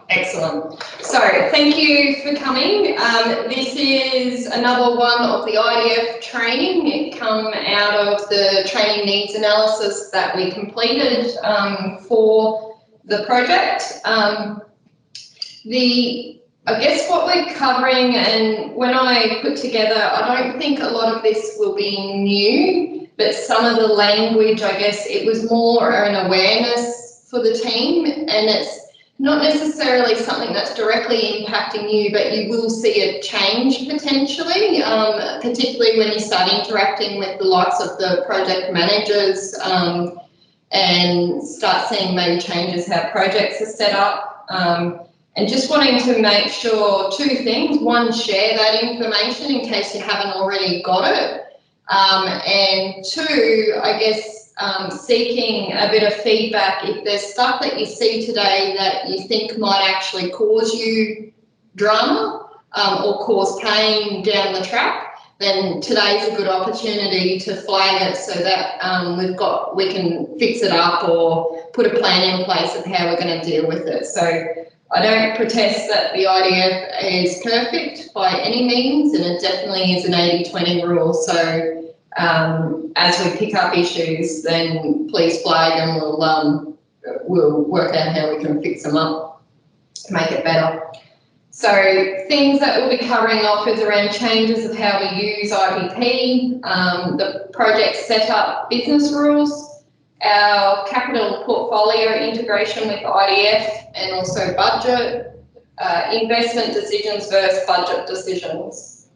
Excellent. So thank you for coming. This is another one of the IDF training. It come out of the training needs analysis that we completed for the project. I guess what we're covering, and when I put together, I don't think a lot of this will be new, but some of the language, I guess it was more an awareness for the team, and it's not necessarily something that's directly impacting you, but you will see a change potentially, particularly when you start interacting with the likes of the project managers and start seeing maybe changes how projects are set up. And just wanting to make sure two things. One, share that information in case you haven't already got it. And two, I guess, seeking a bit of feedback. If there's stuff that you see today that you think might actually cause you drama or cause pain down the track, then today's a good opportunity to flag it so that we can fix it up or put a plan in place of how we're going to deal with it. So I don't protest that the IDF is perfect by any means, and it definitely is an 80-20 rule. So as we pick up issues, then please flag and we'll work out how we can fix them up to make it better. So things that we'll be covering off is around changes of how we use IPP, the project setup business rules, our capital portfolio integration with IDF, and also budget, investment decisions versus budget decisions.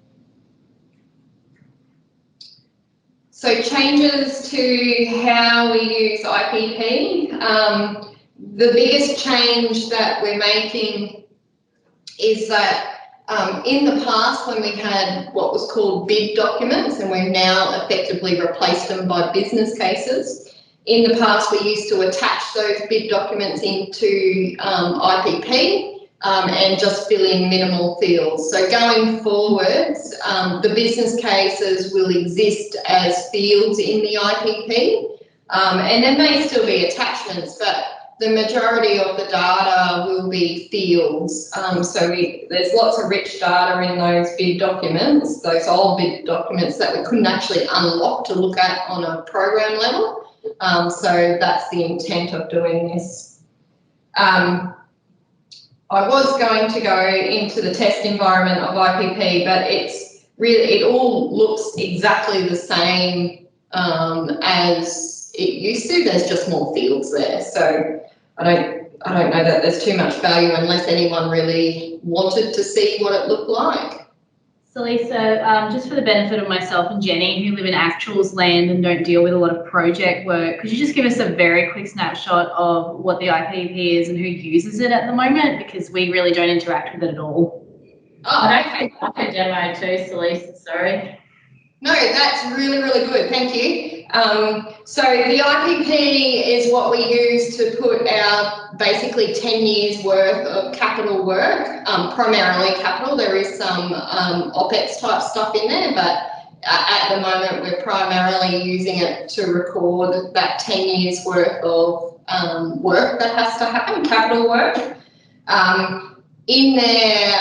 So changes to how we use IPP. The biggest change that we're making is that in the past, when we had what was called bid documents, and we've now effectively replaced them by business cases. In the past, we used to attach those bid documents into IPP and just fill in minimal fields. So going forwards, the business cases will exist as fields in the IPP, and there may still be attachments, but the majority of the data will be fields. So there's lots of rich data in those bid documents, those old bid documents that we couldn't actually unlock to look at on a program level. So that's the intent of doing this. I was going to go into the test environment of IPP, but it's really, it all looks exactly the same as it used to. There's just more fields there. So I don't know that there's too much value unless anyone really wanted to see what it looked like. So Lisa, just for the benefit of myself and Jenny, who live in actuals land and don't deal with a lot of project work, could you just give us a very quick snapshot of what the IPP is and who uses it at the moment? Because we really don't interact with it at all. Oh, I can demo too, so Lisa, sorry. No, that's really, really good. Thank you. So the IPP is what we use to put our basically 10 years worth of capital work, primarily capital. There is some OPEX type stuff in there, but at the moment we're primarily using it to record that 10 years worth of work that has to happen, capital work. In there,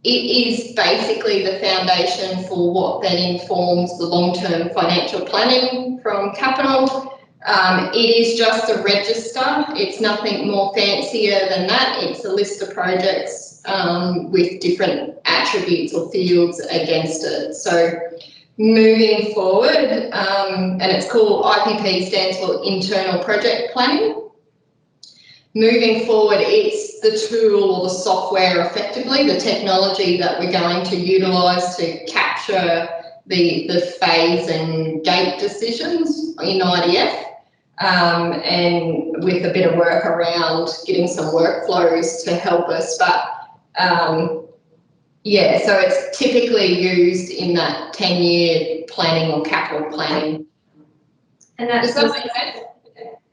it is basically the foundation for what then informs the long-term financial planning from capital. It is just a register. It's nothing more fancier than that. It's a list of projects with different attributes or fields against it. So moving forward, and it's called IPP, stands for Internal Project Planning. Moving forward, it's the tool or the software, effectively, the technology that we're going to utilise to capture the phase and gate decisions in IDF, and with a bit of work around getting some workflows to help us. But yeah, so it's typically used in that 10-year planning or capital planning. And that's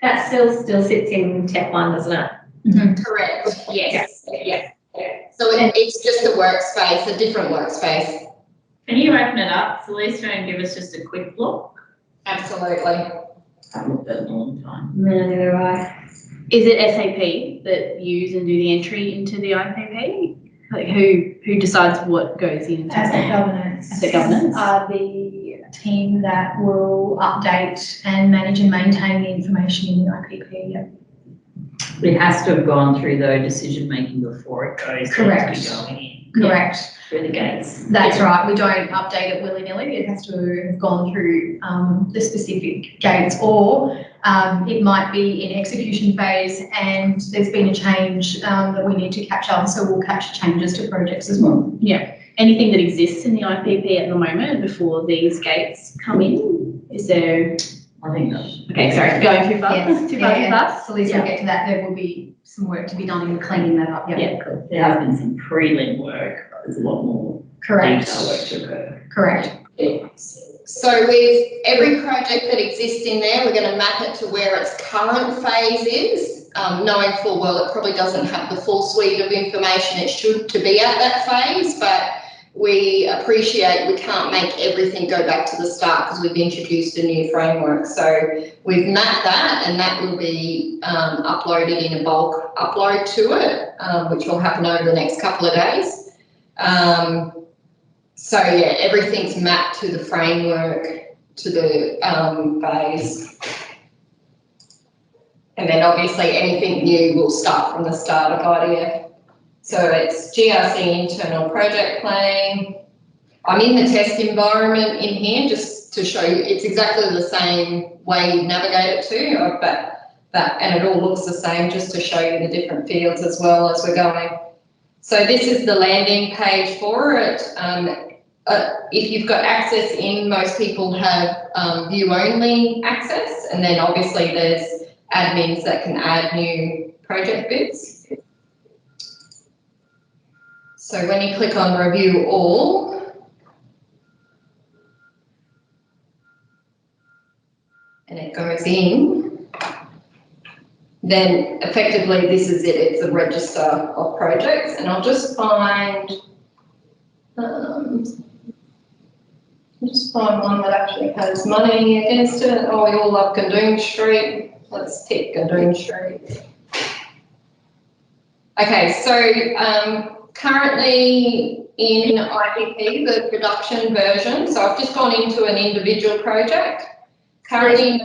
that still sits in Step 1, doesn't it? Mm-hmm. Correct. Yes. Yeah. So it's just a workspace, a different workspace. Can you open it up, Lisa, and give us just a quick look? Absolutely. I've looked at it a long time. Neither do I. Is it SAP that use and do the entry into the IPP? Like who decides what goes in? Asset governance. Asset governance are the team that will update and manage and maintain the information in the IPP. Yeah. It has to have gone through though decision making before it goes Correct. to be going in. Correct. Through the gates. That's right. We don't update it willy-nilly. It has to have gone through the specific gates, or it might be in execution phase and there's been a change that we need to catch up. So we'll catch changes to projects as well. Yeah. Anything that exists in the IPP at the moment before these gates come in? Is there? I think that's Okay, sorry, going too fast. Yes. Too fast. So at least we'll get to that. There will be some work to be done in cleaning that up. Yeah, cool. there has been some prelim work, but there's a lot more Correct. detail work to occur. Correct. So with every project that exists in there, we're going to map it to where its current phase is, knowing full well it probably doesn't have the full suite of information it should to be at that phase, but we appreciate we can't make everything go back to the start because we've introduced a new framework. So we've mapped that, and that will be uploaded in a bulk upload to it, which will happen over the next couple of days. So yeah, everything's mapped to the framework, to the phase. And then obviously anything new will start from the start of IDF. So it's GRC internal project planning. I'm in the test environment in here just to show you it's exactly the same way you navigate it to, and it all looks the same just to show you the different fields as well as we're going. So this is the landing page for it. If you've got access in, most people have view-only access, and then obviously there's admins that can add new project bits. So when you click on review all, and it goes in, then effectively this is it, it's a register of projects, and I'll just find one that actually has money against it. Oh, we all love Gandoon Street. Let's tick Gandoon Street. Okay, so currently in IPP, the production version, so I've just gone into an individual project. Currently,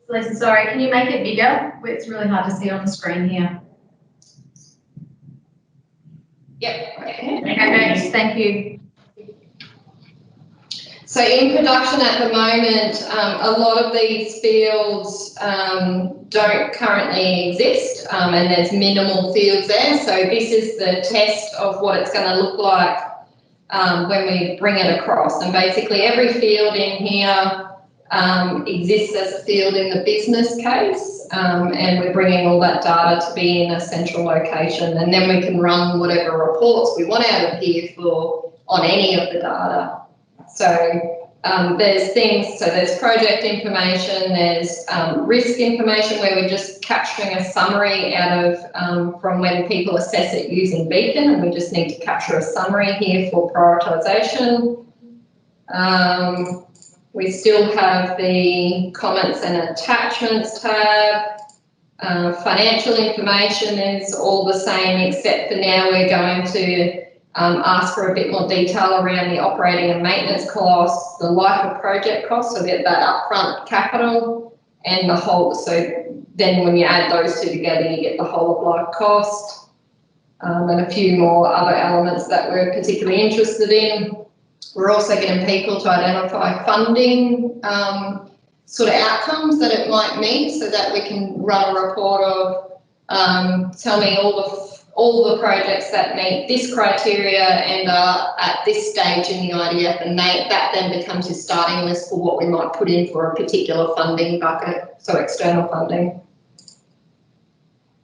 Lisa, sorry, can you make it bigger? It's really hard to see on the screen here. Yep, okay. Okay, thank you. So in production at the moment, a lot of these fields don't currently exist, and there's minimal fields there. So this is the test of what it's going to look like when we bring it across. And basically every field in here exists as a field in the business case, and we're bringing all that data to be in a central location, and then we can run whatever reports we want out of here on any of the data. So there's things, so there's project information, there's risk information where we're just capturing a summary out of from when people assess it using Beacon, and we just need to capture a summary here for prioritisation. We still have the comments and attachments tab. Financial information is all the same, except for now we're going to ask for a bit more detail around the operating and maintenance costs, the life of project costs, so that upfront capital and the whole. So then when you add those two together, you get the whole of life cost, and a few more other elements that we're particularly interested in. We're also getting people to identify funding sort of outcomes that it might meet, so that we can run a report of tell me all the projects that meet this criteria and are at this stage in the IDF, and that then becomes your starting list for what we might put in for a particular funding bucket, so external funding.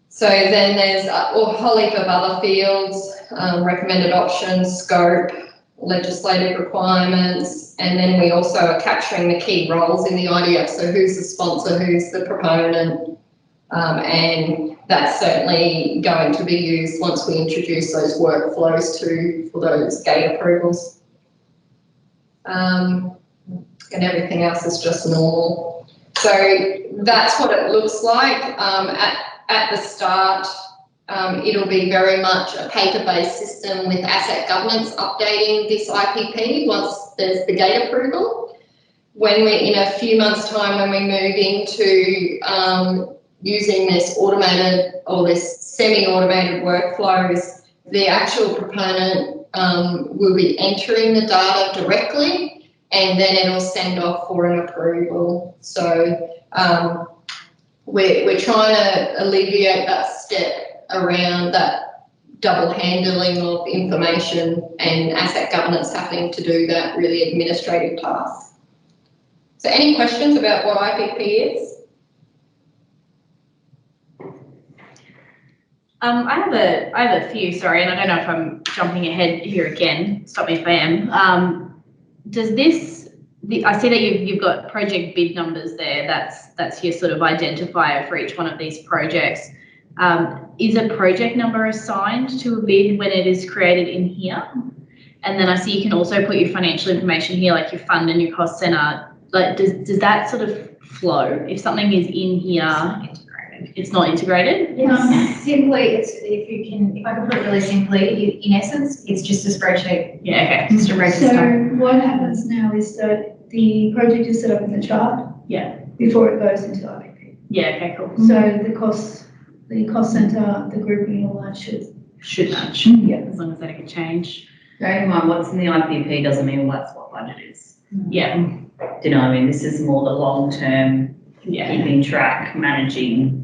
So then there's a whole heap of other fields, recommended options, scope, legislative requirements, and then we also are capturing the key roles in the IDF, so who's the sponsor, who's the proponent, and that's certainly going to be used once we introduce those workflows for those gate approvals. And everything else is just normal. So that's what it looks like. at the start, it'll be very much a paper-based system with asset governance updating this IPP once there's the gate approval. When we're in a few months' time, when we move into using this automated or this semi-automated workflows, the actual proponent will be entering the data directly, and then it'll send off for an approval. So we're trying to alleviate that step around that double handling of information and asset governance having to do that really administrative task. So any questions about what IPP is? I have a few, sorry, and I don't know if I'm jumping ahead here again. Stop me if I am. Does this, I see that you've got project bid numbers there. That's your sort of identifier for each one of these projects. Is a project number assigned to a bid when it is created in here? And then I see you can also put your financial information here, like your fund and your cost center. Like, does that sort of flow? If something is in here, it's not integrated? Simply, if I can put it really simply, in essence, it's just a spreadsheet. Yeah, okay. Just a register. So what happens now is that the project is set up in the chart. Yeah. Before it goes into IPP. Yeah, okay, cool. So the cost center, the grouping, all that Should match. Yeah. As long as they can change. Bearing in mind what's in the IPP doesn't mean that's what budget is. Yeah. Do you know what I mean? This is more the long-term, Yeah. keeping track, managing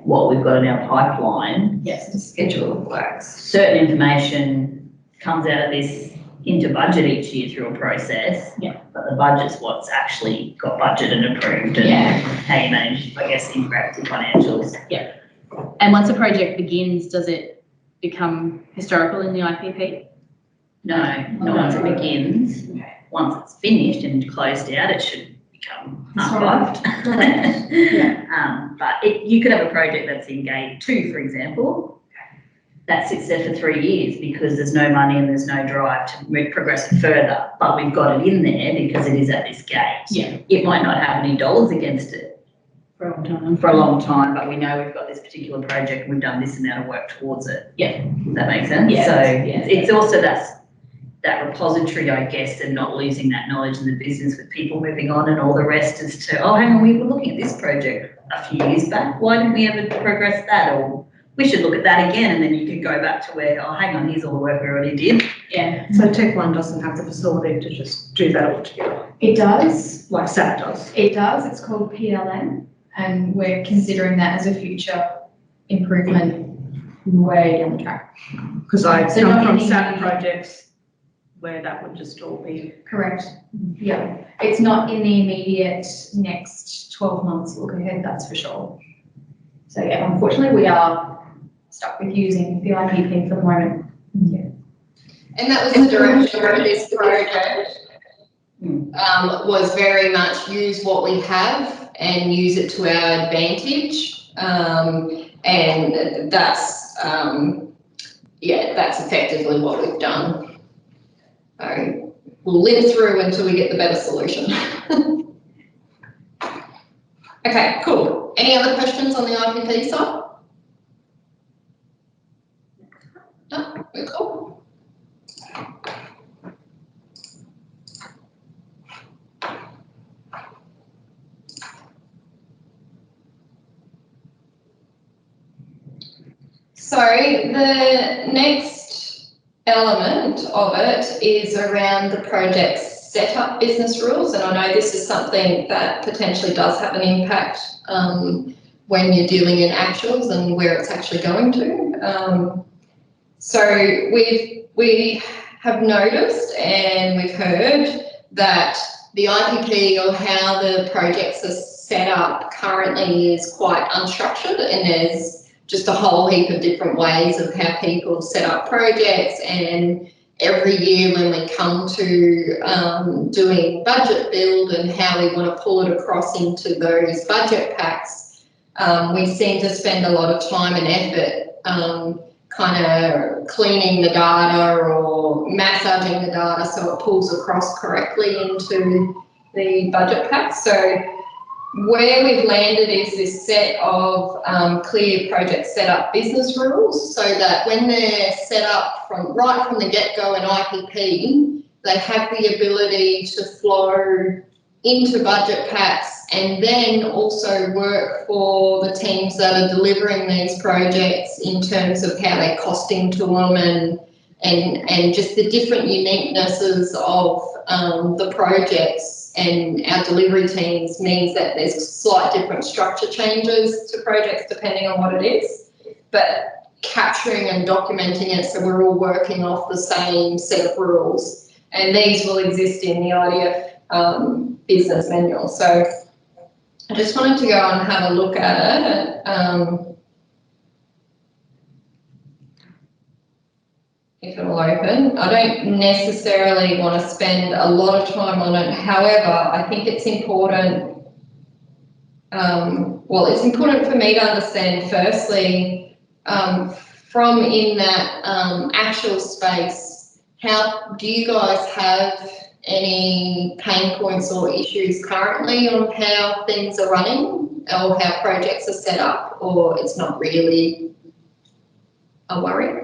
what we've got in our pipeline. Yes, the schedule of works. Certain information comes out of this into budget each year through a process. Yeah. But the budget's what's actually got budgeted and approved and how you manage, I guess, interactive financials. Yeah. And once a project begins, does it become historical in the IPP? No, not once it begins. Okay. Once it's finished and closed out, it should become Historical. archived. But you could have a project that's in gate 2, for example, that sits there for 3 years because there's no money and there's no drive to progress it further. But we've got it in there because it is at this gate. Yeah. It might not have any dollars against it For a long time. for a long time, but we know we've got this particular project and we've done this amount of work towards it. Yeah. Does that make sense? Yeah. So Yeah. it's also that repository, I guess, and not losing that knowledge in the business with people moving on and all the rest as to, oh, hang on, we were looking at this project a few years back. Why didn't we ever progress that? Or we should look at that again. And then you can go back to where, oh, hang on, here's all the work we already did. Yeah. So Tech One doesn't have the facility to just do that all together, It does. like SAP does. It does. It's called PLM, and we're considering that as a future improvement way down the track. Because I So come not from any- SAP projects where that would just all be. Correct. Yeah. It's not in the immediate next 12 months look ahead, that's for sure. So yeah, unfortunately, we are stuck with using the IPP for the moment. Yeah. And that was the direction of this project, was very much use what we have and use it to our advantage. And that's effectively what we've done. We'll live through until we get the better solution. Okay, cool. Any other questions on the IPP side? No, we're cool. So the next element of it is around the project's setup business rules, and I know this is something that potentially does have an impact when you're dealing in actuals and where it's actually going to. So we have noticed and we've heard that the IPP or how the projects are set up currently is quite unstructured, and there's just a whole heap of different ways of how people set up projects. And every year when we come to doing budget build and how we want to pull it across into those budget packs, we seem to spend a lot of time and effort kind of cleaning the data or massaging the data so it pulls across correctly into the budget pack. So where we've landed is this set of clear project setup business rules, so that when they're set up right from the get-go in IPP, they have the ability to flow into budget packs and then also work for the teams that are delivering these projects in terms of how they're costing to them and just the different uniquenesses of the projects. And our delivery teams means that there's slight different structure changes to projects depending on what it is, but capturing and documenting it so we're all working off the same set of rules. And these will exist in the IDF business manual. So I just wanted to go and have a look at it. If it will open. I don't necessarily want to spend a lot of time on it. However, I think it's important. Well, it's important for me to understand firstly, from in that actual space, how do you guys have any pain points or issues currently on how things are running or how projects are set up, or it's not really a worry?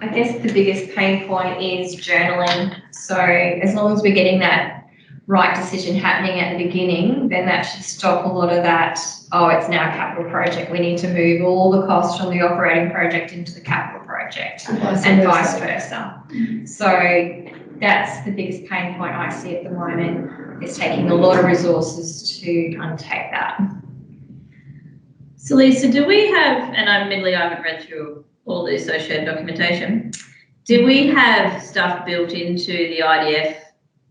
I guess the biggest pain point is journaling. So as long as we're getting that right decision happening at the beginning, then that should stop a lot of that, oh, it's now a capital project. We need to move all the costs from the operating project into the capital project and vice versa. So that's the biggest pain point I see at the moment. It's taking a lot of resources to undertake that. So Lisa, do we have, and admittedly I haven't read through all the associated documentation, do we have stuff built into the IDF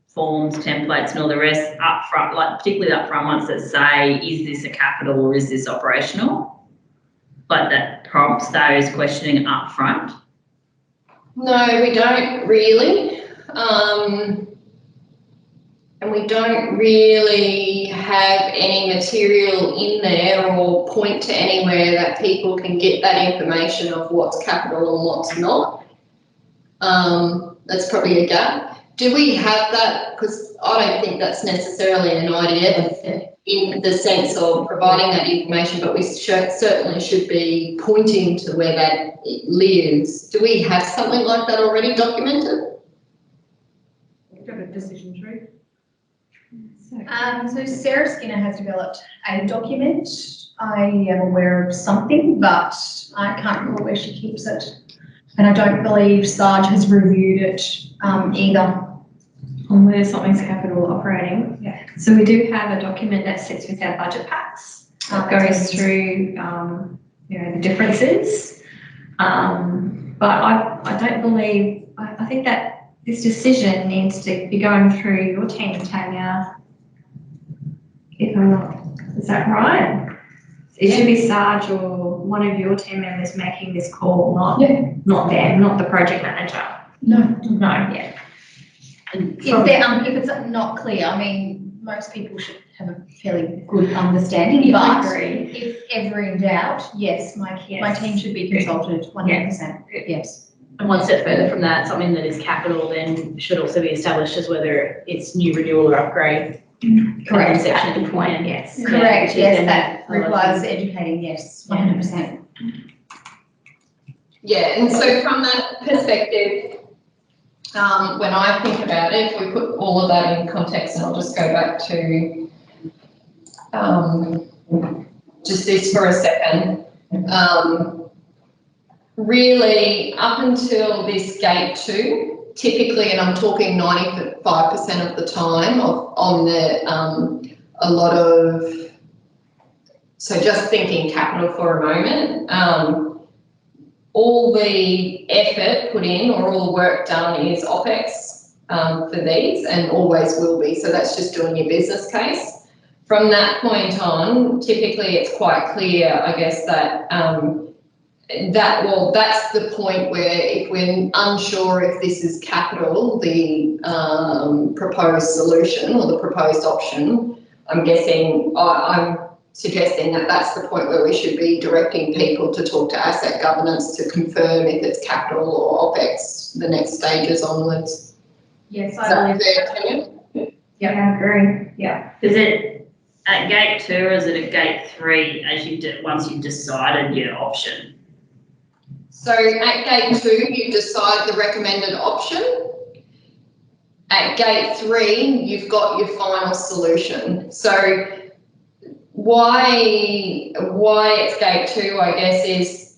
forms, templates and all the rest up front, like particularly up front ones that say, is this a capital or is this operational? Like that prompts those questioning up front? No, we don't really. And we don't really have any material in there or point to anywhere that people can get that information of what's capital and what's not. That's probably a gap. Do we have that? Because I don't think that's necessarily an idea in the sense of providing that information, but we certainly should be pointing to where that lives. Do we have something like that already documented? We've got a decision tree. So Sarah Skinner has developed a document. I am aware of something, but I can't remember where she keeps it. And I don't believe Sarge has reviewed it either. On whether something's capital operating. Yeah. So we do have a document that sits with our budget packs that goes through, the differences. But I don't believe, I think that this decision needs to be going through your team, Tanya. If I'm not, is that right? It should be Sarge or one of your team members making this call, not them, not the project manager. No. Yeah. If it's not clear, I mean, most people should have a fairly good understanding, but if ever in doubt, yes, my team should be consulted 100%. Yes. And one step further from that, something that is capital then should also be established as whether it's new, renewal or upgrade. Correct. Section At the point, yes. Correct, yes, that requires educating, yes, 100%. Yeah, and so from that perspective, when I think about it, if we put all of that in context, and I'll just go back to just this for a second, really up until this gate 2, typically, and I'm talking 95% of the time on the a lot of, so just thinking capital for a moment, all the effort put in or all the work done is OPEX for these and always will be. So that's just doing your business case. From that point on, typically it's quite clear, I guess, that that's the point where if we're unsure if this is capital, the proposed solution or the proposed option, I'm suggesting that that's the point where we should be directing people to talk to asset governance to confirm if it's capital or OPEX the next stages onwards. Yes, I believe. Yeah, I agree. Yeah. Does it at gate 2 or is it at gate 3 as once you've decided your option? So at gate 2, you decide the recommended option. At gate 3, you've got your final solution. So why it's gate 2, I guess, is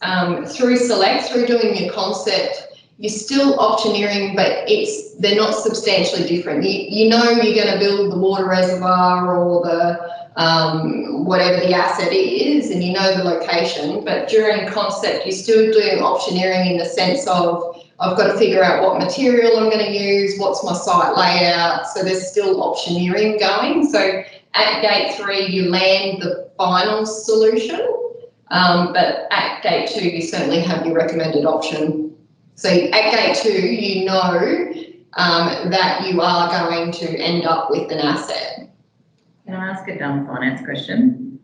through select, through doing your concept, you're still optioneering, but they're not substantially different. You know you're going to build the water reservoir or the whatever the asset is, and you know the location, but during concept, you're still doing optioneering in the sense of, I've got to figure out what material I'm going to use, what's my site layout, so there's still optioneering going. So at gate 3, you land the final solution, but at gate 2, you certainly have your recommended option. So at gate 2, you know that you are going to end up with an asset. Can I ask a dumb finance question?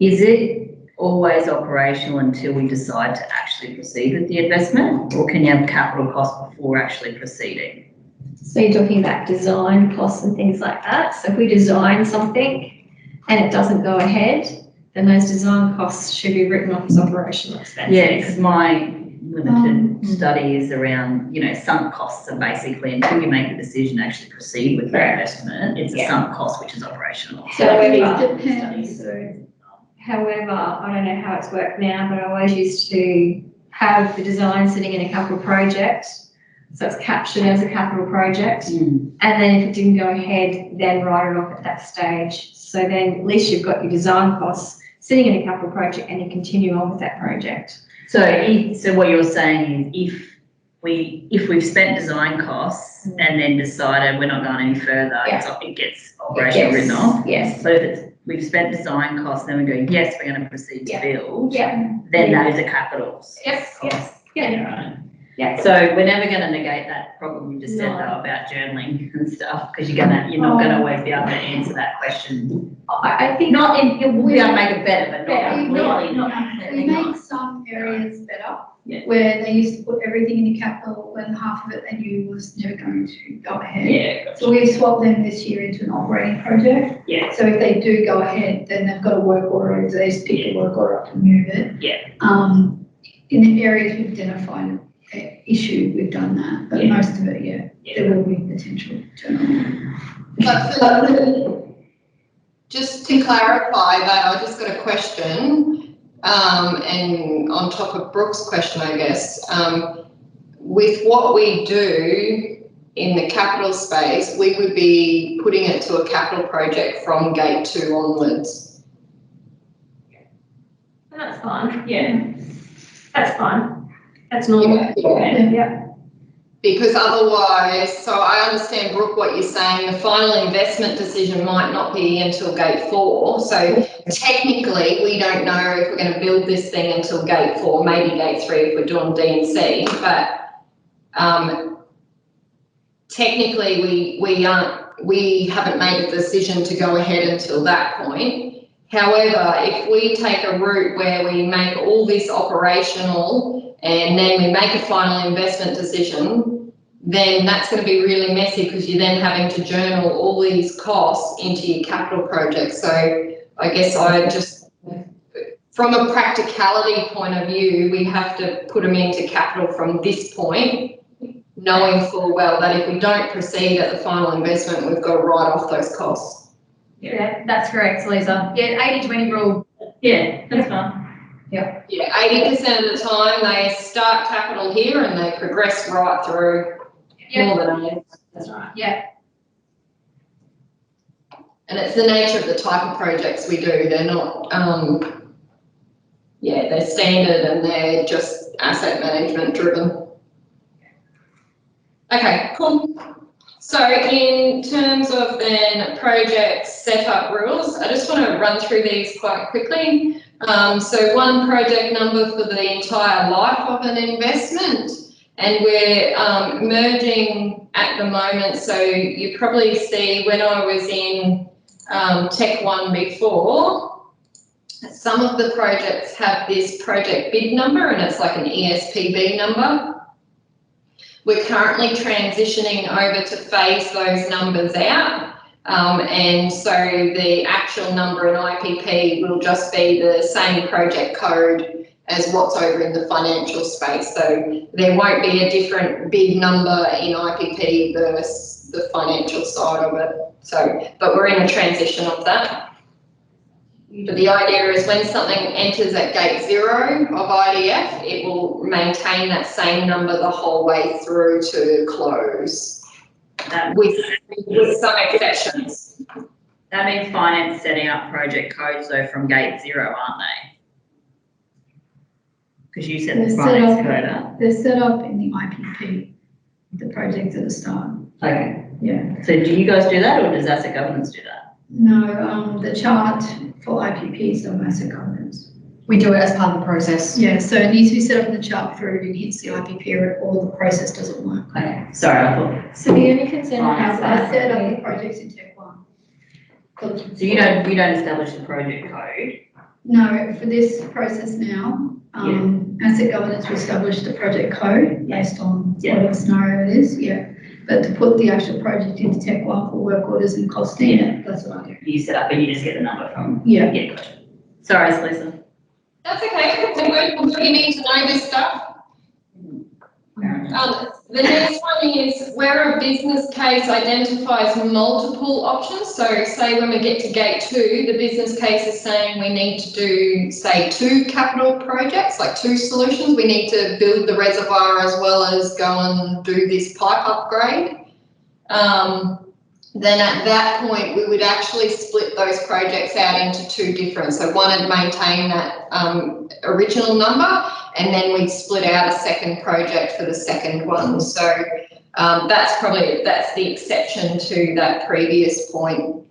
Is it always operational until we decide to actually proceed with the investment, or can you have capital costs before actually proceeding? So you're talking about design costs and things like that. So if we design something and it doesn't go ahead, then those design costs should be written off as operational expenses. Yeah, because my limited study is around, sunk costs are basically, until you make a decision to actually proceed with the investment, it's a sunk cost which is operational. So it depends. However, I don't know how it's worked now, but I always used to have the design sitting in a capital project. So it's captured as a capital project. And then if it didn't go ahead, then write it off at that stage. So then at least you've got your design costs sitting in a capital project and you continue on with that project. So what you're saying is if we've spent design costs and then decided we're not going any further, it gets operational written off. Yes. But if we've spent design costs, then we go, yes, we're going to proceed to build. Yeah. Then those are capitals. Yes. Right. Yeah. So we're never going to negate that problem you just said though about journaling and stuff, because you're not going to always be able to answer that question. I think you'll be able to make it better, but not completely. We made some areas better where they used to put everything in the capital when half of it they knew was never going to go ahead. Yeah. So we've swapped them this year into an operating project. Yeah. So if they do go ahead, then they've got a work order, so they just pick the work order up and move it. Yeah. In the areas we've identified an issue, we've done that, but most of it, there will be potential turnover. But just to clarify that, I just got a question, and on top of Brooke's question, I guess, with what we do in the capital space, we would be putting it to a capital project from gate 2 onwards. that's fine. Yeah. That's fine. That's normal. Yeah. Because otherwise, so I understand, Brooke, what you're saying, the final investment decision might not be until gate 4. So technically, we don't know if we're going to build this thing until gate 4, maybe gate 3 if we're doing D and C, but technically we haven't made a decision to go ahead until that point. However, if we take a route where we make all this operational and then we make a final investment decision, then that's going to be really messy because you're then having to journal all these costs into your capital project. So I guess from a practicality point of view, we have to put them into capital from this point, knowing full well that if we don't proceed at the final investment, we've got to write off those costs. Yeah, that's correct, Lisa. Yeah, 80-20 rule. Yeah, that's fine. Yeah, 80% of the time they start capital here and they progress right through more than 80. That's right. Yeah. And it's the nature of the type of projects we do. They're not, they're standard and they're just asset management driven. Okay, cool. So in terms of then project setup rules, I just want to run through these quite quickly. So one project number for the entire life of an investment, and we're merging at the moment. So you probably see when I was in Tech 1 before, some of the projects have this project bid number and it's like an ESPB number. We're currently transitioning over to phase those numbers out. And so the actual number in IPP will just be the same project code as what's over in the financial space. So there won't be a different big number in IPP versus the financial side of it. So, but we're in a transition of that. But the idea is when something enters at gate 0 of IDF, it will maintain that same number the whole way through to close, with some exceptions. That means finance setting up project codes though from gate 0, aren't they? Because you said the finance coder. They're set up in the IPP, the project at the start. Okay. Yeah. So do you guys do that, or does asset governance do that? No, the chart for IPP is on asset governance. We do it as part of the process. Yeah, so it needs to be set up in the chart before it hits the IPP or the process doesn't work. Okay. Sorry, I thought. So the only concern I have I set up the projects in Tech 1. So you don't establish the project code. No, for this process now, asset governance will establish the project code based on whatever scenario it is, But to put the actual project into Tech 1 for work orders and costing, that's what I do. You set up and you just get the number from. Yeah. Yeah, gotcha. Sorry, Lisa. That's okay. We need to know this stuff. The next one is where a business case identifies multiple options. So say when we get to gate 2, the business case is saying we need to do, say, 2 capital projects, like 2 solutions. We need to build the reservoir as well as go and do this pipe upgrade. Then at that point, we would actually split those projects out into 2 different. So one would maintain that original number, and then we'd split out a second project for the second one. So that's the exception to that previous point.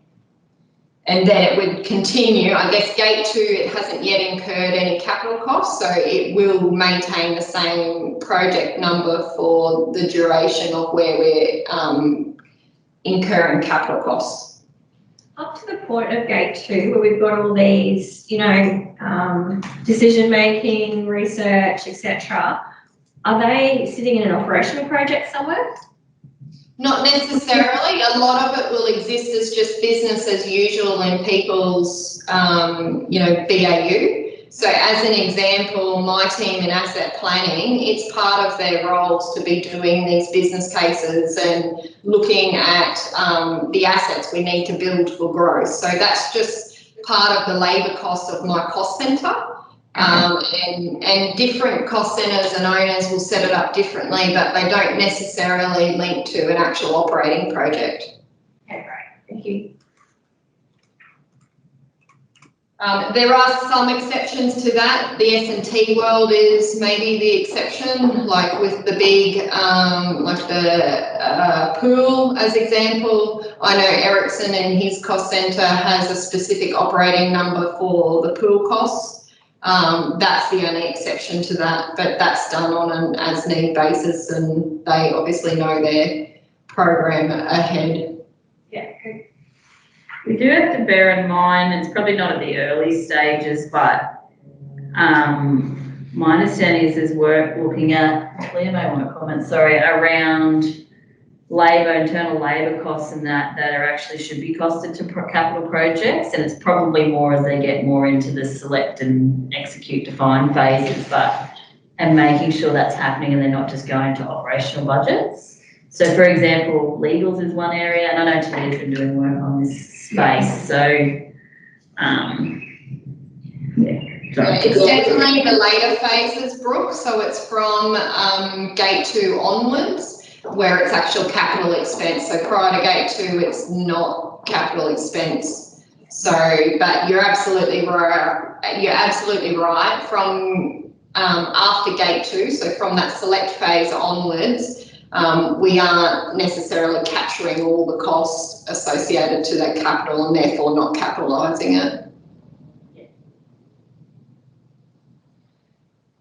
And then it would continue. I guess gate 2, it hasn't yet incurred any capital costs, so it will maintain the same project number for the duration of where we're incurring capital costs. Up to the point of gate 2, where we've got all these, decision making, research, etc. Are they sitting in an operational project somewhere? Not necessarily. A lot of it will exist as just business as usual in people's, BAU. So as an example, my team in asset planning, it's part of their roles to be doing these business cases and looking at the assets we need to build for growth. So that's just part of the labour cost of my cost centre. And different cost centres and owners will set it up differently, but they don't necessarily link to an actual operating project. Okay, great. Thank you. There are some exceptions to that. The S&T world is maybe the exception, like with the big, pool as example. I know Ericsson in his cost centre has a specific operating number for the pool costs. That's the only exception to that, but that's done on an as-need basis, and they obviously know their program ahead. Yeah, good. We do have to bear in mind, it's probably not at the early stages, but my understanding is there's work looking at, Leah may want to comment, around internal labour costs and that are actually should be costed to capital projects, and it's probably more as they get more into the select and execute define phases, and making sure that's happening and they're not just going to operational budgets. So for example, legals is one area, and I know Talia's been doing work on this space, so It's definitely the later phases, Brooke, so it's from gate 2 onwards, where it's actual capital expense. So prior to gate 2, it's not capital expense. So, but you're absolutely right. From after gate 2, so from that select phase onwards, we aren't necessarily capturing all the costs associated to that capital and therefore not capitalising it.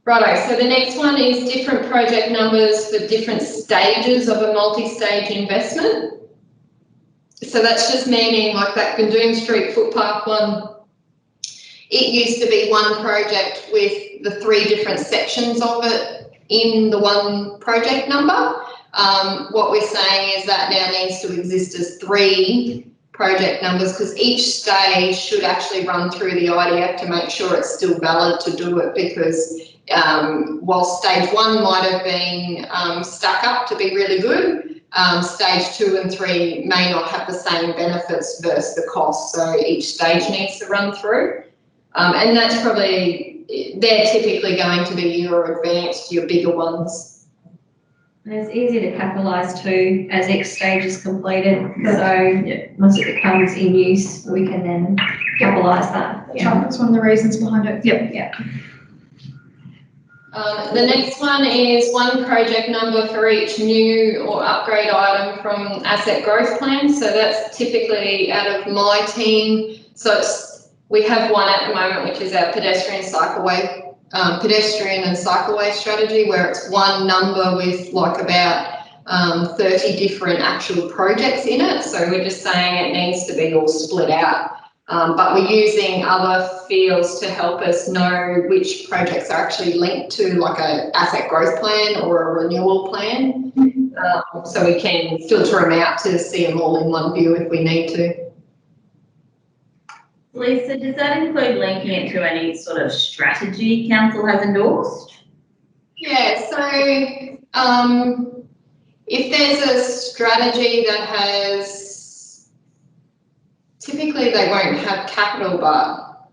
Righto, so the next one is different project numbers for different stages of a multi-stage investment. So that's just meaning like that Gundoon Street footpath one, it used to be one project with the 3 different sections of it in the one project number. What we're saying is that now needs to exist as 3 project numbers, because each stage should actually run through the IDF to make sure it's still valid to do it, because while stage 1 might have been stuck up to be really good, stage 2 and 3 may not have the same benefits versus the cost, so each stage needs to run through. And that's probably, they're typically going to be your advanced, your bigger ones. And it's easy to capitalise too as each stage is completed. So once it becomes in use, we can then capitalise that. Yeah, that's one of the reasons behind it. Yep. Yeah. The next one is one project number for each new or upgrade item from asset growth plan. So that's typically out of my team. So we have one at the moment, which is our pedestrian and cycleway strategy, where it's one number with like about 30 different actual projects in it. So we're just saying it needs to be all split out. But we're using other fields to help us know which projects are actually linked to like a asset growth plan or a renewal plan. So we can filter them out to see them all in one view if we need to. Lisa, does that include linking it to any sort of strategy council has endorsed? Yeah, so if there's a strategy that has, typically they won't have capital, but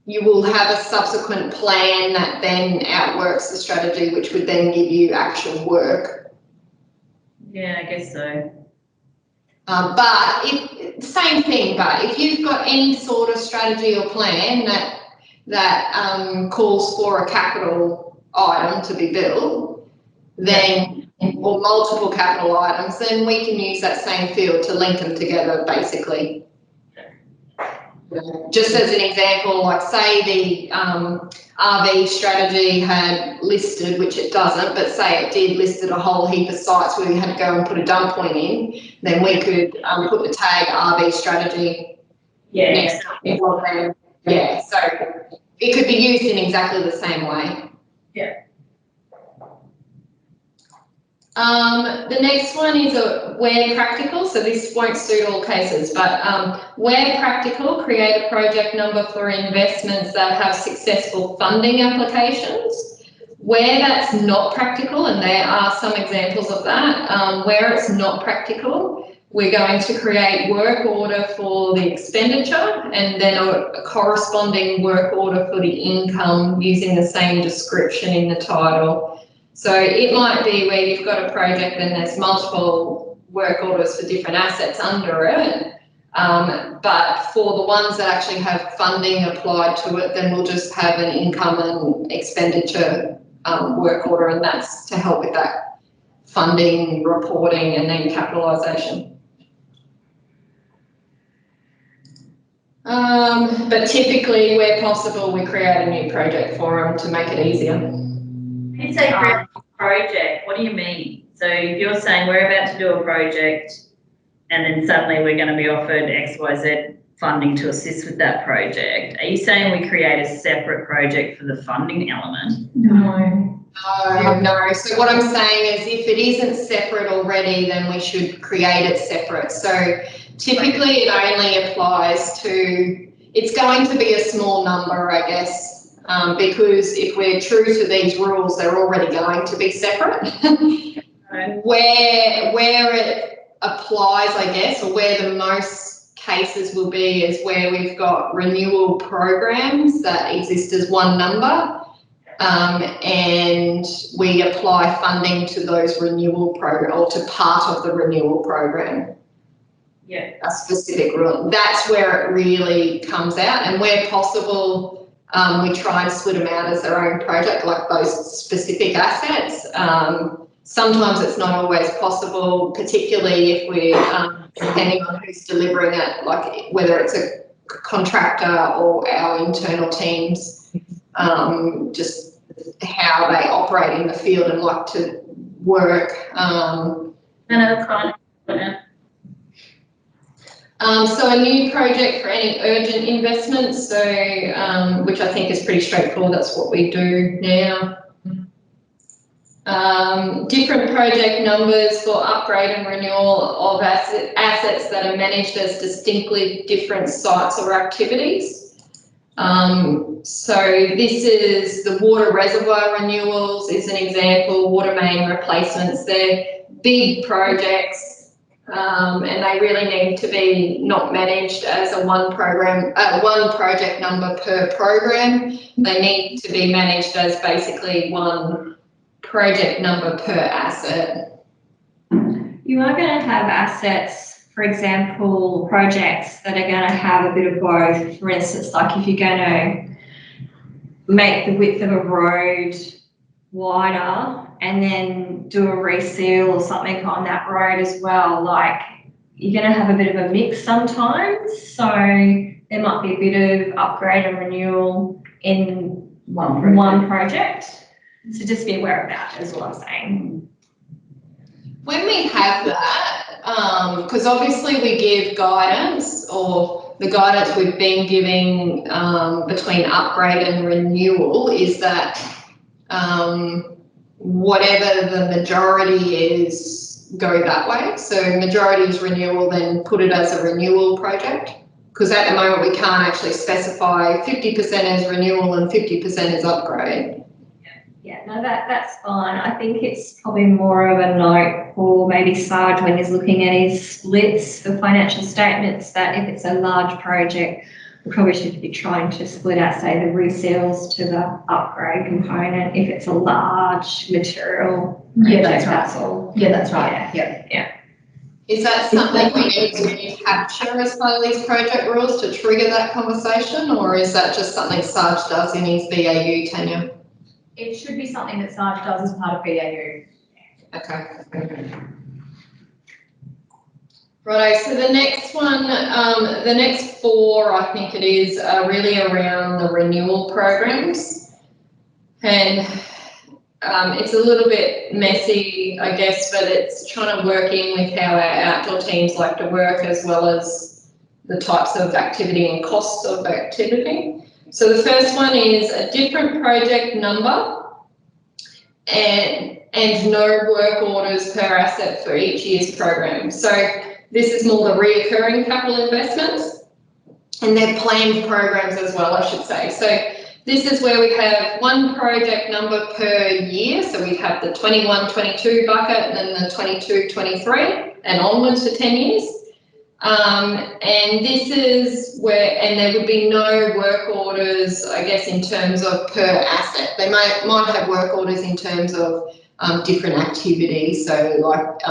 you will have a subsequent plan that then outworks the strategy, which would then give you actual work. Yeah, I guess so. But same thing, but if you've got any sort of strategy or plan that calls for a capital item to be built, then, or multiple capital items, then we can use that same field to link them together, basically. Just as an example, like say the RV strategy had listed, which it doesn't, but say it did listed a whole heap of sites where we had to go and put a dump point in, then we could put the tag RV strategy next to it. Yeah, so it could be used in exactly the same way. Yeah. The next one is where practical, so this won't suit all cases, but where practical, create a project number for investments that have successful funding applications. Where that's not practical, and there are some examples of that, where it's not practical, we're going to create work order for the expenditure and then a corresponding work order for the income using the same description in the title. So it might be where you've got a project and there's multiple work orders for different assets under it, but for the ones that actually have funding applied to it, then we'll just have an income and expenditure work order, and that's to help with that funding, reporting, and then capitalisation. But typically, where possible, we create a new project for them to make it easier. When you say project, what do you mean? So if you're saying we're about to do a project and then suddenly we're going to be offered XYZ funding to assist with that project, are you saying we create a separate project for the funding element? No. No. So what I'm saying is if it isn't separate already, then we should create it separate. So typically it only applies to, it's going to be a small number, I guess. Because if we're true to these rules, they're already going to be separate. Where it applies, I guess, or where the most cases will be is where we've got renewal programs that exist as one number, and we apply funding to those renewal program or to part of the renewal program. Yeah. A specific rule. That's where it really comes out, and where possible, we try and split them out as their own project, like those specific assets. Sometimes it's not always possible, particularly if we're depending on who's delivering it, like whether it's a contractor or our internal teams, just how they operate in the field and like to work. So a new project for any urgent investments, so which I think is pretty straightforward. That's what we do now. Different project numbers for upgrade and renewal of assets that are managed as distinctly different sites or activities. So this is the water reservoir renewals is an example, water main replacements. They're big projects, and they really need to be not managed as a one project number per program. They need to be managed as basically one project number per asset. You are going to have assets, for example, projects that are going to have a bit of both. For instance, like if you're going to make the width of a road wider and then do a reseal or something on that road as well, like you're going to have a bit of a mix sometimes. So there might be a bit of upgrade and renewal in one project. So just be aware of that is what I'm saying. When we have that, because obviously we give guidance, or the guidance we've been giving between upgrade and renewal is that whatever the majority is, go that way. So majority is renewal, then put it as a renewal project. Because at the moment we can't actually specify 50% as renewal and 50% as upgrade. Yeah, no, that's fine. I think it's probably more of a note for maybe Sarge when he's looking at his splits for financial statements, that if it's a large project, we probably should be trying to split out, say, the reseals to the upgrade component. If it's a large material project, that's right. that's all. Yeah, that's right. Yeah. Is that something we need to capture as part of these project rules to trigger that conversation, or is that just something Sarge does in his BAU tenure? It should be something that Sarge does as part of BAU. Okay. Righto, so the next one, the next four, I think it is, are really around the renewal programs. And it's a little bit messy, I guess, but it's trying to work in with how our outdoor teams like to work, as well as the types of activity and costs of activity. So the first one is a different project number and no work orders per asset for each year's program. So this is more the reoccurring capital investments, and they're planned programs as well, I should say. So this is where we have one project number per year. So we have the 21-22 bucket and then the 22-23 and onwards for 10 years. And this is where, and there would be no work orders, I guess, in terms of per asset. They might have work orders in terms of different activities, so like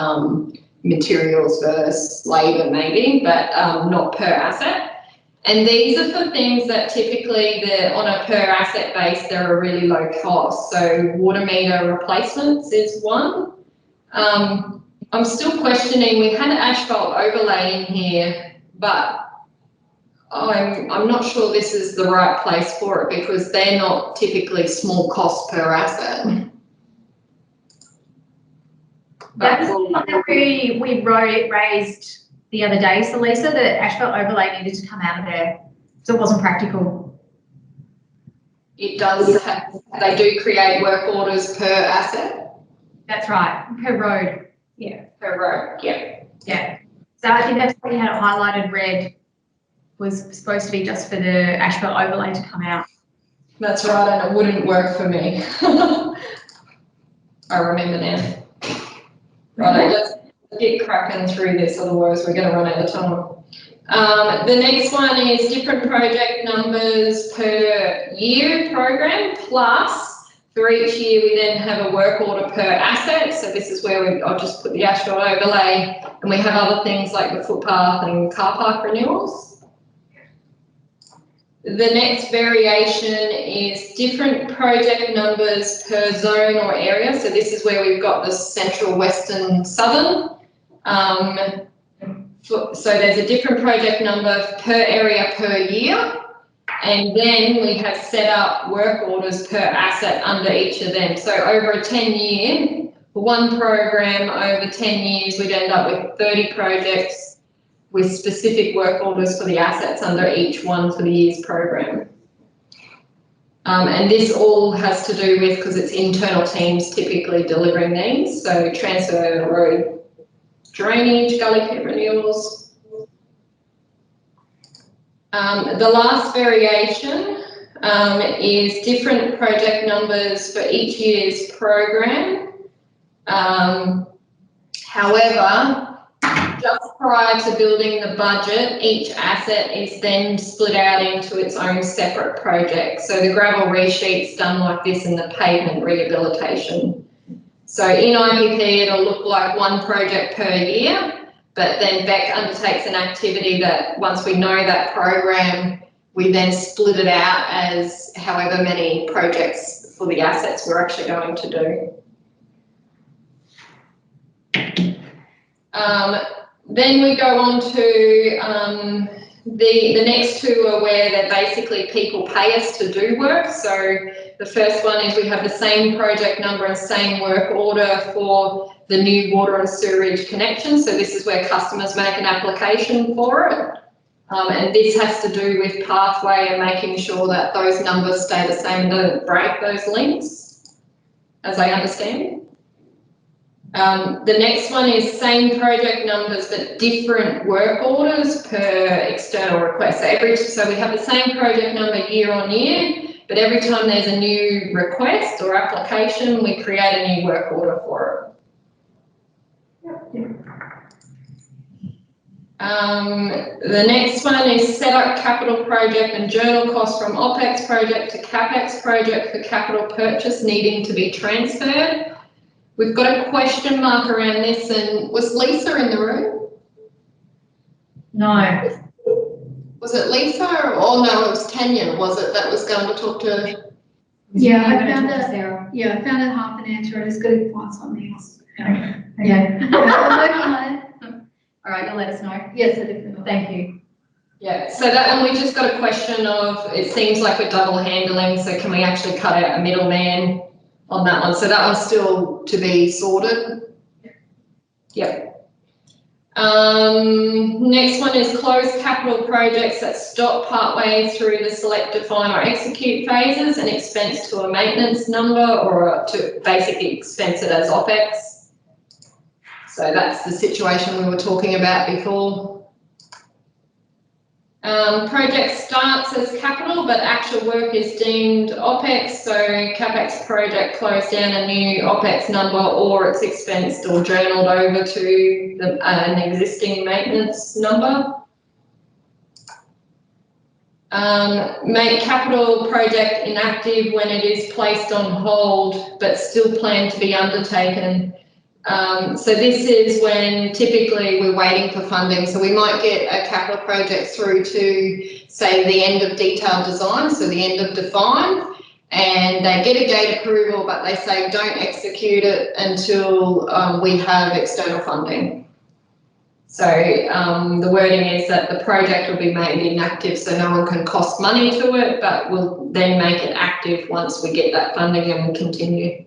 materials versus labour maybe, but not per asset. And these are for things that typically they're on a per asset base, they're a really low cost. So water meter replacements is one. I'm still questioning, we had an asphalt overlay in here, but I'm not sure this is the right place for it, because they're not typically small cost per asset. That was something we raised the other day, so Lisa, the asphalt overlay needed to come out of there, so it wasn't practical. It does have, they do create work orders per asset. That's right, per road. Yeah, per road, yeah. Yeah, so I think that's why you had it highlighted red, was supposed to be just for the asphalt overlay to come out. That's right, and it wouldn't work for me. I remember now. Right, let's get cracking through this, otherwise we're going to run out of time. The next one is different project numbers per year program, plus for each year we then have a work order per asset. So this is where I'll just put the asphalt overlay, and we have other things like the footpath and car park renewals. The next variation is different project numbers per zone or area. So this is where we've got the central, western, southern. So there's a different project number per area per year. And then we have set up work orders per asset under each of them. So over a 10-year, for one program over 10 years, we'd end up with 30 projects with specific work orders for the assets under each one for the year's program. And this all has to do with, because it's internal teams typically delivering these, so transfer road drainage, gully pit renewals. The last variation is different project numbers for each year's program. However, just prior to building the budget, each asset is then split out into its own separate project. So the gravel resheet's done like this in the pavement rehabilitation. So in IPP, it'll look like one project per year, but then Beck undertakes an activity that once we know that program, we then split it out as however many projects for the assets we're actually going to do. Then we go on to the next two are where they're basically people pay us to do work. So the first one is we have the same project number and same work order for the new water and sewerage connection. So this is where customers make an application for it. And this has to do with pathway and making sure that those numbers stay the same, don't break those links, as I understand. The next one is same project numbers but different work orders per external request. So we have the same project number year on year, but every time there's a new request or application, we create a new work order for it. The next one is set up capital project and journal costs from OPEX project to CAPEX project for capital purchase needing to be transferred. We've got a question mark around this, and was Lisa in the room? No. Was it Lisa or no, it was Tanya, was it, that was going to talk to? Yeah, I found it. Yeah, I found it half an answer. I just got to find something else. Okay. Yeah. I'm working on it. All right, you'll let us know. Yes, I definitely. Thank you. Yeah, so that one we just got a question of, it seems like we're double handling, so can we actually cut out a middleman on that one? So that one's still to be sorted. Yep. Next one is close capital projects that stop partway through the select, define or execute phases and expense to a maintenance number or to basically expense it as OPEX. So that's the situation we were talking about before. Project starts as capital, but actual work is deemed OPEX, so CAPEX project closed down a new OPEX number or it's expensed or journaled over to an existing maintenance number. Make capital project inactive when it is placed on hold, but still planned to be undertaken. So this is when typically we're waiting for funding. So we might get a capital project through to say the end of detailed design, so the end of define, and they get a gate approval, but they say don't execute it until we have external funding. So the wording is that the project will be made inactive so no one can cost money to it, but we'll then make it active once we get that funding and we continue.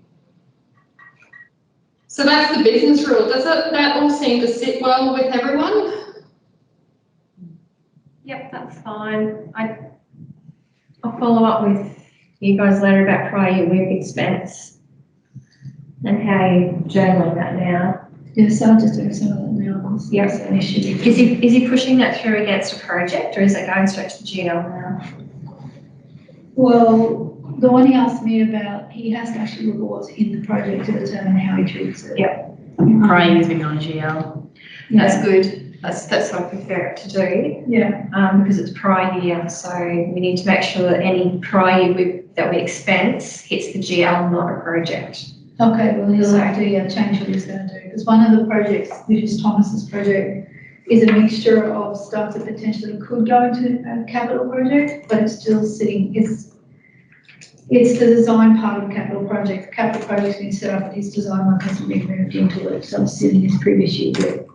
So that's the business rule. Does that all seem to sit well with everyone? Yep, that's fine. I'll follow up with you guys later about prior year work expense and how you're journaling that now. Yes, I'll just do some of that now. Yep. An issue. Is he pushing that through against a project or is it going straight to the GL now? Well, the one he asked me about, he has to actually look at what's in the project to determine how he treats it. Yep. Prior years been on GL. That's good. That's what I prefer it to do. Yeah. Because it's prior year, so we need to make sure that any prior year that we expense hits the GL, not a project. Okay, well, he'll have to change what he's going to do. Because one of the projects, which is Thomas's project, is a mixture of stuff that potentially could go into a capital project, but it's still sitting, it's the design part of the capital project. The capital project's been set up, but his design work hasn't been moved into it, so it's sitting his previous year with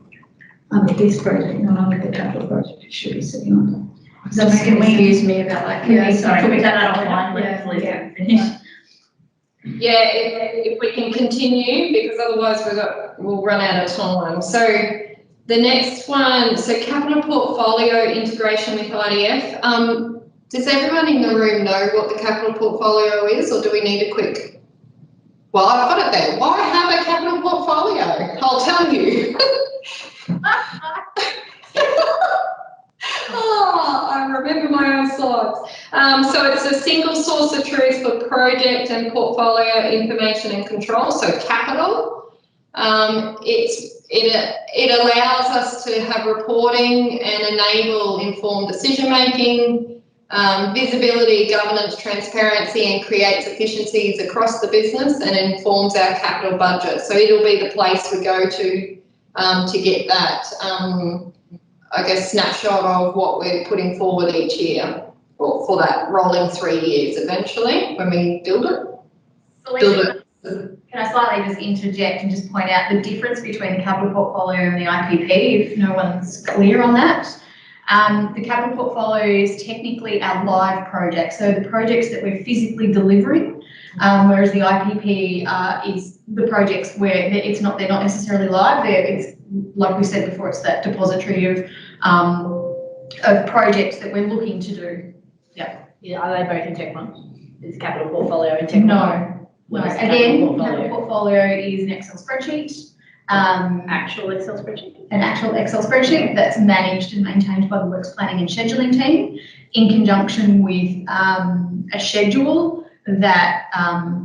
under his project, not under the capital project it should be sitting under. Excuse me about that. Yeah, Sorry, Can we put take that that offline? offline? Yeah, Finish. Yeah, if we can continue, because otherwise we'll run out of time. So the next one, so capital portfolio integration with IDF. Does everyone in the room know what the capital portfolio is, or do we need a quick? Well, I've got it there. Why have a capital portfolio? I'll tell you. Oh, I remember my own slides. So it's a single source of truth for project and portfolio information and control. So capital. It allows us to have reporting and enable informed decision making, visibility, governance, transparency, and creates efficiencies across the business and informs our capital budget. So it'll be the place we go to get that, I guess, snapshot of what we're putting forward each year, or for that rolling 3 years eventually when we build it. Can I slightly just interject and just point out the difference between the capital portfolio and the IPP, if no one's clear on that? The capital portfolio is technically our live projects, so the projects that we're physically delivering, whereas the IPP is the projects where they're not necessarily live. It's like we said before, it's that depository of projects that we're looking to do. Yeah, are they both in Tech One? Is capital portfolio in Tech One? No. Again, capital portfolio is an Excel spreadsheet. Actual Excel spreadsheet? An actual Excel spreadsheet that's managed and maintained by the Works Planning and Scheduling team in conjunction with a schedule that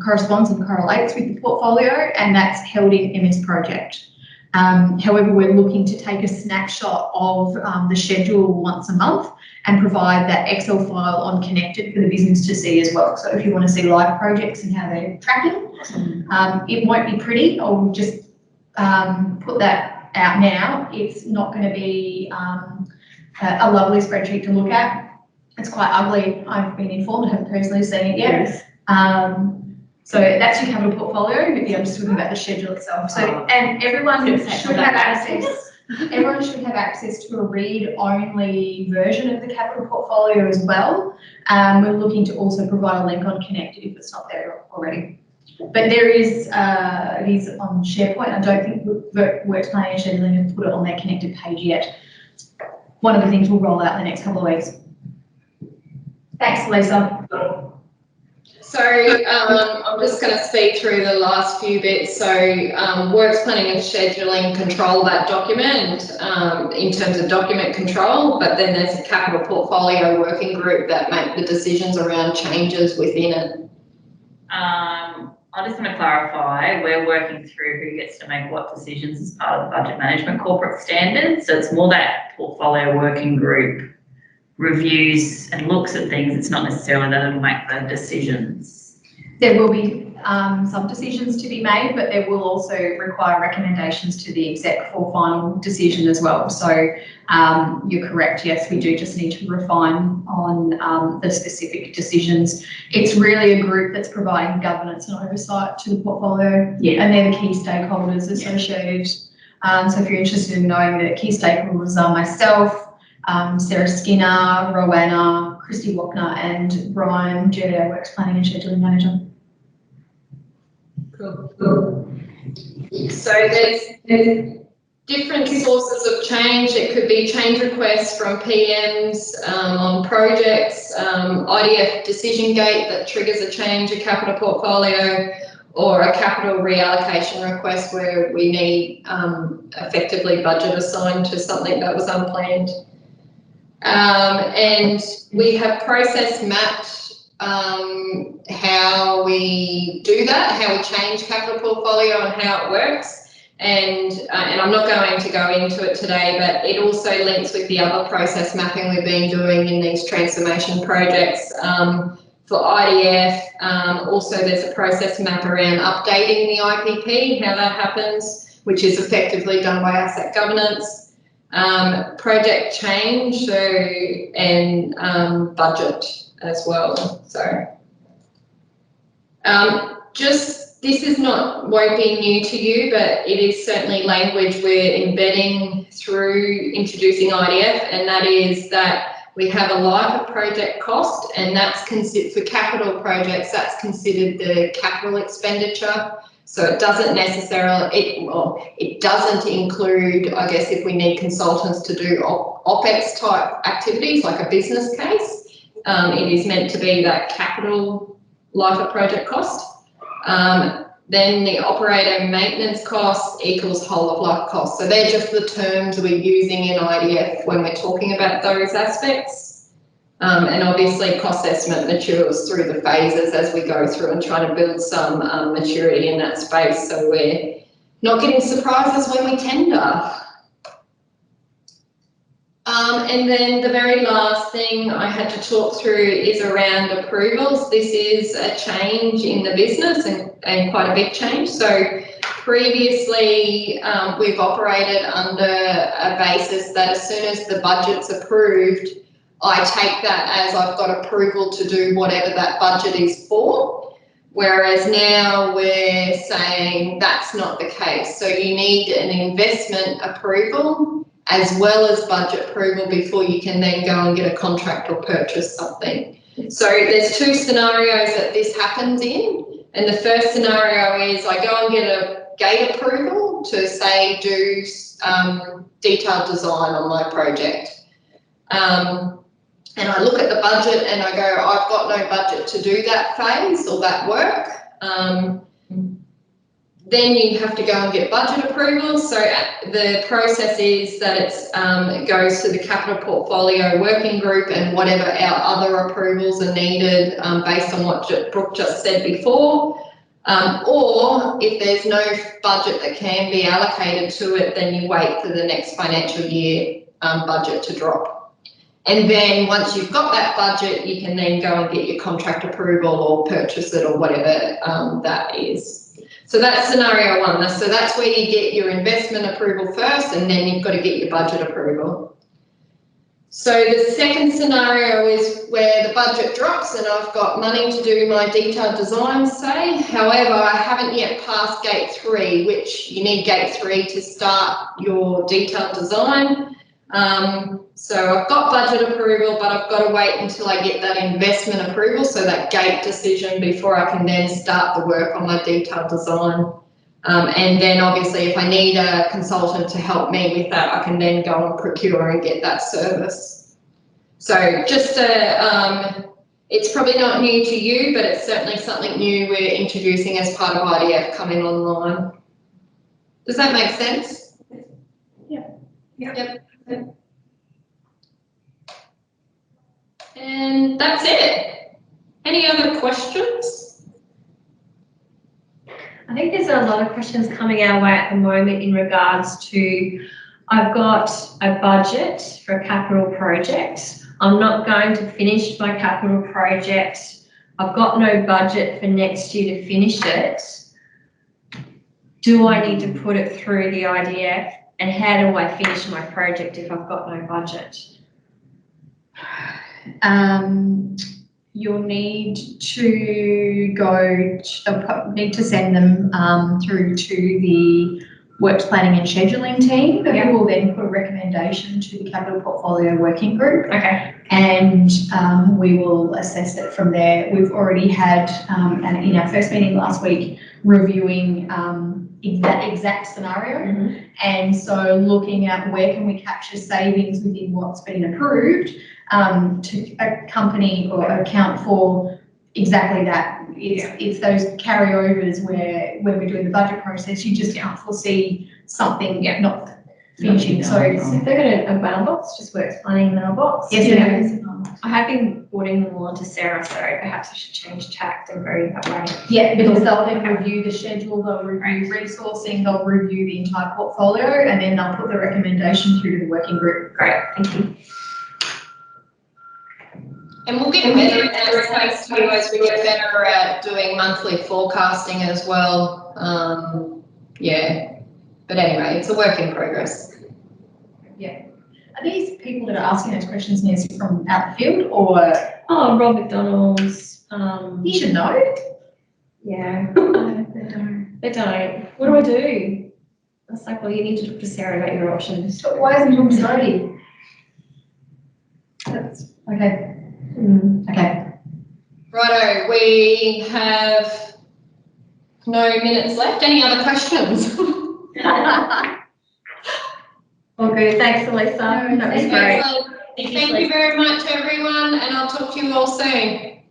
corresponds and correlates with the portfolio, and that's held in MS Project. However, we're looking to take a snapshot of the schedule once a month and provide that Excel file on Connected for the business to see as well. So if you want to see live projects and how they're tracking, it won't be pretty. I'll just put that out now. It's not going to be a lovely spreadsheet to look at. It's quite ugly. I've been informed. I haven't personally seen it yet. So that's your capital portfolio, but yeah, I'm just talking about the schedule itself. So, and everyone should have access. Everyone should have access to a read-only version of the capital portfolio as well. We're looking to also provide a link on Connected if it's not there already. But there is, it is on SharePoint. I don't think Works Planning and Scheduling have put it on their Connected page yet. One of the things we'll roll out in the next couple of weeks. Thanks, Lisa. So I'm just going to speed through the last few bits. So Works Planning and Scheduling control that document in terms of document control, but then there's a capital portfolio working group that make the decisions around changes within it. I just want to clarify, we're working through who gets to make what decisions as part of the budget management corporate standards. So it's more that portfolio working group reviews and looks at things. It's not necessarily that it'll make the decisions. There will be some decisions to be made, but there will also require recommendations to the exec for final decision as well. So you're correct. Yes, we do just need to refine on the specific decisions. It's really a group that's providing governance and oversight to the portfolio, and they're the key stakeholders associated. So if you're interested in knowing the key stakeholders are myself, Sarah Skinner, Rowanna, Christy Wapner, and Brian Jett, our Works Planning and Scheduling Manager. Cool. So there's different sources of change. It could be change requests from PMs on projects, IDF decision gate that triggers a change, a capital portfolio, or a capital reallocation request where we need effectively budget assigned to something that was unplanned. And we have process mapped how we do that, how we change capital portfolio and how it works. And I'm not going to go into it today, but it also links with the other process mapping we've been doing in these transformation projects for IDF. Also, there's a process map around updating the IPP, how that happens, which is effectively done by asset governance. Project change, so, and budget as well. So this won't be new to you, but it is certainly language we're embedding through introducing IDF, and that is that we have a life of project cost, and that's considered for capital projects, that's considered the capital expenditure. So it doesn't necessarily, it doesn't include, I guess, if we need consultants to do OPEX type activities like a business case. it is meant to be that capital life of project cost. Then the operator maintenance cost equals whole of life cost. So they're just the terms we're using in IDF when we're talking about those aspects. And obviously cost estimate matures through the phases as we go through and try to build some maturity in that space, so we're not getting surprises when we tender. And then the very last thing I had to talk through is around approvals. This is a change in the business and quite a big change. So previously we've operated under a basis that as soon as the budget's approved, I take that as I've got approval to do whatever that budget is for. Whereas now we're saying that's not the case. So you need an investment approval as well as budget approval before you can then go and get a contract or purchase something. So there's two scenarios that this happens in. And the first scenario is I go and get a gate approval to say do detailed design on my project. And I look at the budget and I go, I've got no budget to do that phase or that work. Then you have to go and get budget approval. So the process is that it goes to the capital portfolio working group, and whatever our other approvals are needed based on what Brooke just said before. Or if there's no budget that can be allocated to it, then you wait for the next financial year budget to drop. And then once you've got that budget, you can then go and get your contract approval or purchase it or whatever that is. So that's scenario one. So that's where you get your investment approval first, and then you've got to get your budget approval. So the second scenario is where the budget drops and I've got money to do my detailed design, say. However, I haven't yet passed gate 3, which you need gate 3 to start your detailed design. So I've got budget approval, but I've got to wait until I get that investment approval, so that gate decision, before I can then start the work on my detailed design. And then obviously if I need a consultant to help me with that, I can then go and procure and get that service. So just it's probably not new to you, but it's certainly something new we're introducing as part of IDF coming online. Does that make sense? Yeah. Yep. And that's it. Any other questions? I think there's a lot of questions coming our way at the moment in regards to, I've got a budget for a capital project. I'm not going to finish my capital project. I've got no budget for next year to finish it. Do I need to put it through the IDF? And how do I finish my project if I've got no budget? You'll need to need to send them through to the works planning and scheduling team, who will then put a recommendation to the capital portfolio working group. Okay. And we will assess it from there. We've already had, and in our first meeting last week, reviewing that exact scenario. And so looking at where can we capture savings within what's been approved to accompany or account for exactly that. It's those carryovers where when we're doing the budget process, you just can't foresee something not finishing. So if they've got a mailbox, just works planning mailbox. Yes, I have been putting them all onto Sarah, so perhaps I should change tact and go that way. Yeah, because they'll then review the schedule, they'll review resourcing, they'll review the entire portfolio, and then they'll put the recommendation through to the working group. Great, thank you. And we'll get better at that space too, as we get better at doing monthly forecasting as well. Yeah, but anyway, it's a work in progress. Yeah. Are these people that are asking those questions, Nancy, from out the field, or? Oh, Rob McDonald's. You should know. Yeah, they don't. They don't. What do I do? It's like, well, you need to talk to Sarah about your options. So why isn't it already? That's okay. Okay. Righto, we have no minutes left. Any other questions? All good. Thanks, Elisa. That was great. Thank you very much, everyone, and I'll talk to you all soon.